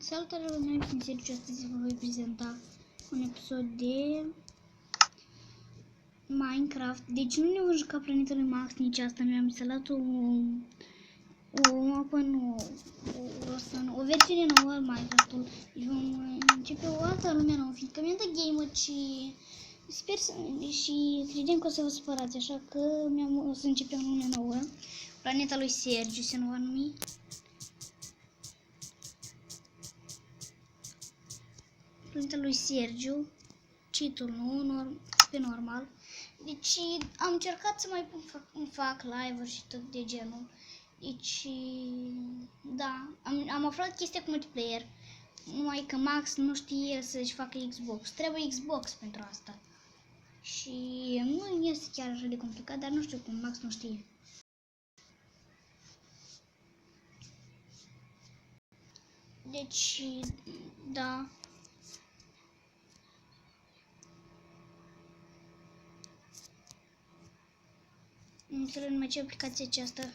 Salutare lumea, în Sergiu, astăzi vă voi prezenta un episod de Minecraft. Deci nu ne vom juca Planeta lui Max, nici asta. Mi-am instalat o mapă nouă, o versiune nouă al Minecraft-ului. Deci vom începe o altă lume nouă, fiindcă mi-am dat gamer și sper și credem că o să vă supărați, așa că o să începem o lume nouă. Planeta lui Sergiu se va numi. Planeta lui Sergiu, cheat-ul nu, pe normal. Deci am încercat să mai fac live-uri și tot de genul. Deci, da, am aflat chestia cu multiplayer. Numai că Max nu știe să-și facă Xbox. Trebuie Xbox pentru asta. Și nu este chiar așa de complicat, dar nu știu cum, Max nu știe. Deci, da. Nu înțeleg numai ce aplicație aceasta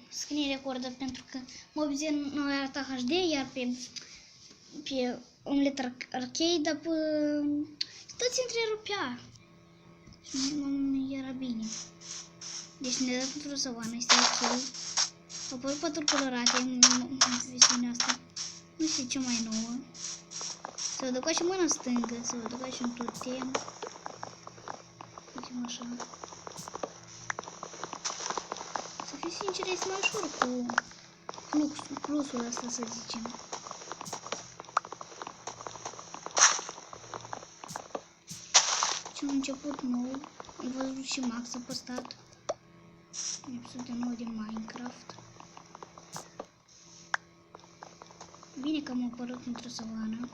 screen recordă, pentru că Mobizen nu arată HD, iar pe Omelet Arcade, dar tot se întrerupea. Și nu era bine. Deci ne dă pentru savană, este ok. Au apărut paturi colorate în versiunea asta. Nu știu ce mai nouă. Se văd ca și mâna stângă, se văd ca și un totem. Facem așa. Să fiu sincer, este mai ușor cu plusul ăsta, să zicem. Și un început nou. Am văzut și Max a postat un episod de nou de Minecraft. Bine că am apărut într-o savană.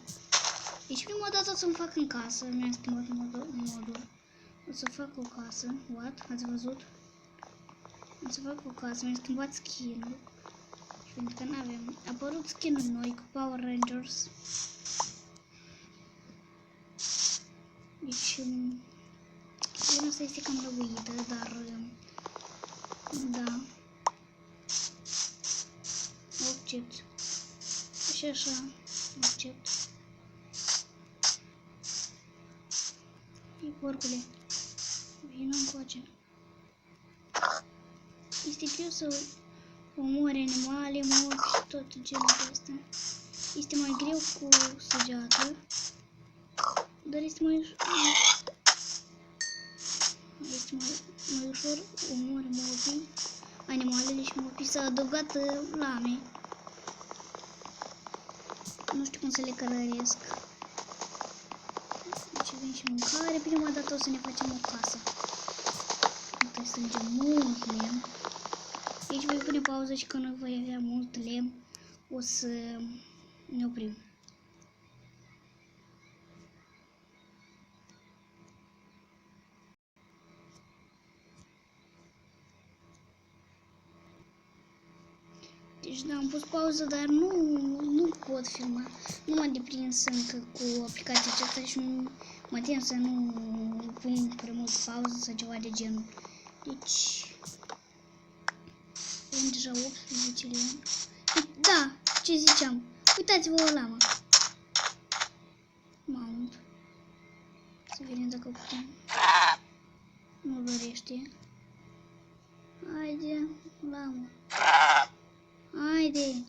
Deci prima dată o să-mi fac în casă. Mi-am schimbat modul. O să fac o casă. What? Ați văzut? O să fac o casă. Mi-am schimbat skin-ul. Și pentru că n-avem. A apărut skin-uri noi cu Power Rangers. Deci skin asta este cam răbuită, dar da. Accept. Și așa. Accept. Ei, porcule. Vină încoace. Este greu să omori animale, morți și tot genul ăsta. Este mai greu cu săgeată. Dar este mai ușor. Este mai ușor omori mobii, animalele și mobii. S-a adăugat lame. Nu știu cum să le călăresc. Deci avem și mâncare. Prima dată o să ne facem o casă. Trebuie să strângem mult lemn. Aici voi pune pauză și când voi avea mult lemn o să ne oprim. Deci da, am pus pauză, dar nu pot filma. Nu m-am deprins încă cu aplicația aceasta și mă tem să nu pun prea mult pauză sau ceva de genul. Deci avem deja 18 lemn. Da, ce ziceam. Uitați-vă o lamă. Mount. Să vedem dacă putem. Nu dorește. Haide, lamă. Haide!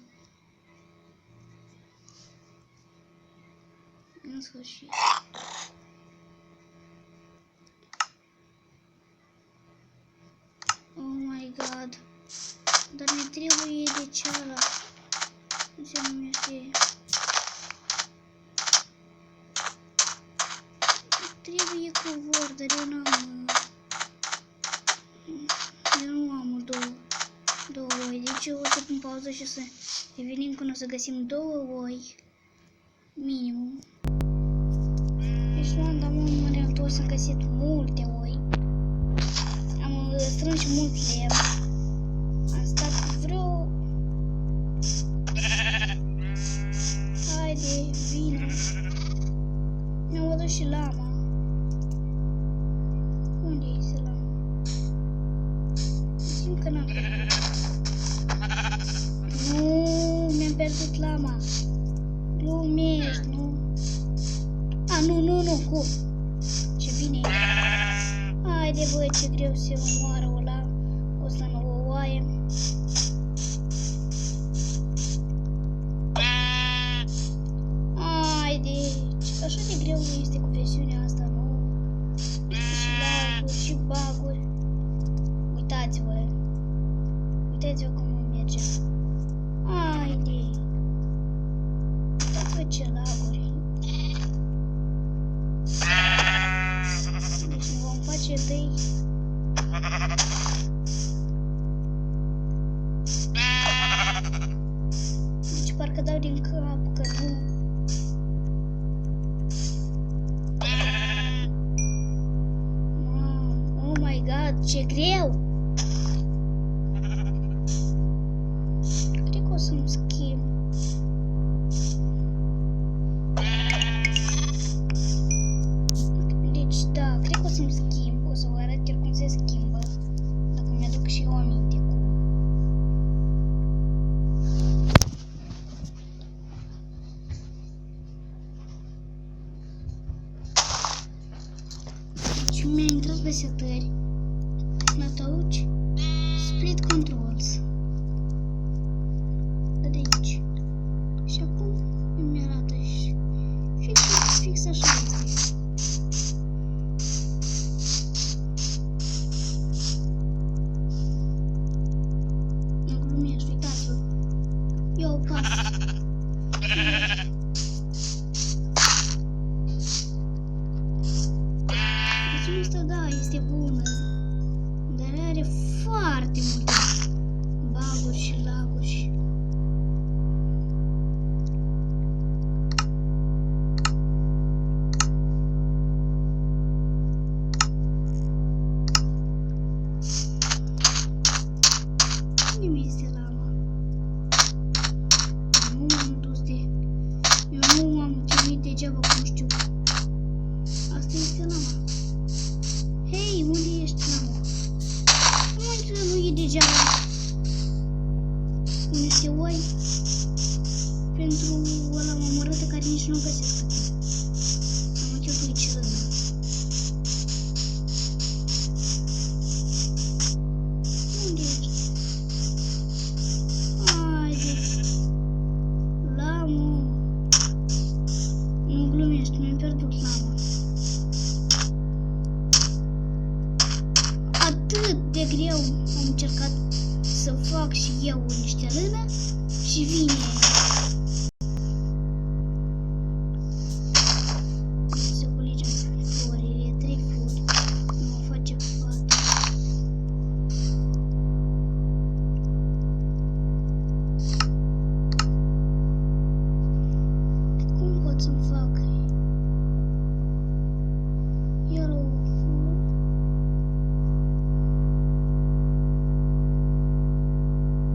În sfârșit. Oh my god. Dar ne trebuie de ceara. Nu se numește. Trebuie covor, dar eu nu am două oi, deci eu o să pun pauză și să revenim când o să găsim 2 oi minimum. Deci la momentul o să găsit multe oi. Am strâns și mult lemn. Am stat vreo... Haide, vină. Mi-am adus și lama. Unde este lama? Simt că n-am pierdut. Nu, mi-am pierdut lama. lama. Glumești, nu? A, nu, cum? Ce bine e. Haide, băi, ce greu se omoară ăla. O să nu o oaie. Haide, așa de greu este cu versiunea asta, nu? Și lag-uri și bug-uri. Uitați-vă. Uitați-vă cum merge. Haide. Uitați-vă ce lag-uri. Deci ne vom face dăi. Deci parcă dau din cap că nu. Oh my god, ce greu! Cred că o să-mi schimb. Deci da, cred că o să-mi schimb. O să vă arăt chiar cum se schimbă. Dacă mi-aduc și eu aminte cu... Deci mi-a intrat pe setări. La touch. Split controls. Da, de aici. Și acum îmi arată și fix așa este. Nu glumești, uitați-vă. Eu pas. Deci asta, da, este bună. Dar are foarte multe bug-uri și lag-uri. Unde mi este lama? Nu m-am dus de... Eu nu m-am chinuit degeaba, că nu știu. Asta este lama. Hei, unde ești, lama? Nu e degeaba niște oi pentru ăla omorâtă care nici nu găsesc. Am cheltuit și lână. Unde ești? Haide! Lamă! Nu glumești, mi-am pierdut lama. Atât de greu am încercat să fac și eu niște lână și vine. Să culegem florile, 3 flori. Nu mă face fată. Cum pot să-mi fac? Yellow flor.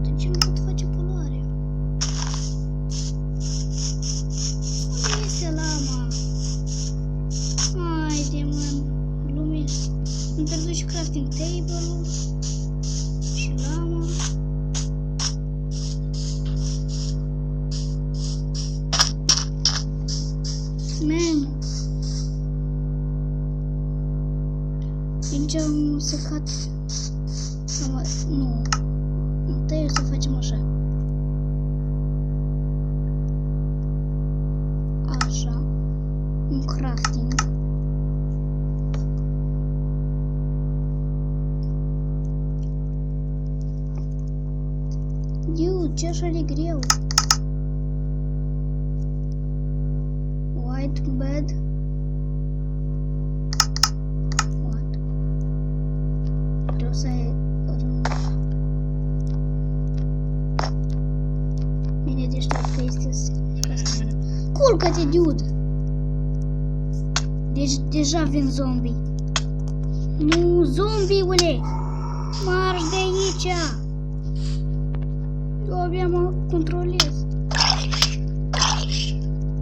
De ce nu pot face culoare? Unde este lama? Haide, mă, glumești. Am pierdut și crafting table-ul și lama. Man. Aici am secat. Nu. Întâi o să facem așa. Așa. Un crafting. Dude, ce așa de greu? White bed. What? Trebuie să ai... Bine de știut că este castelul. Culcă-te, dude! Deci deja vin zombie. Nu, zombiule! Marș de aici! Eu abia mă controlez.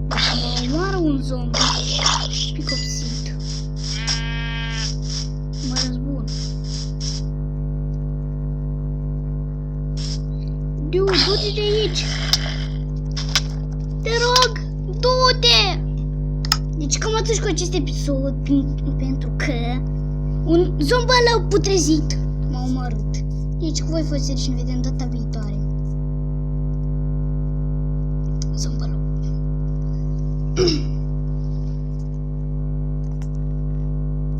Dacă mă omoară un zombie, picopsit, mă răzbun. Dude, du-te de aici! Te rog, du-te! Deci cam atunci cu acest episod, pentru că un zombalău putrezit m-a omorât. Deci cu voi fost și ne vedem data viitoare.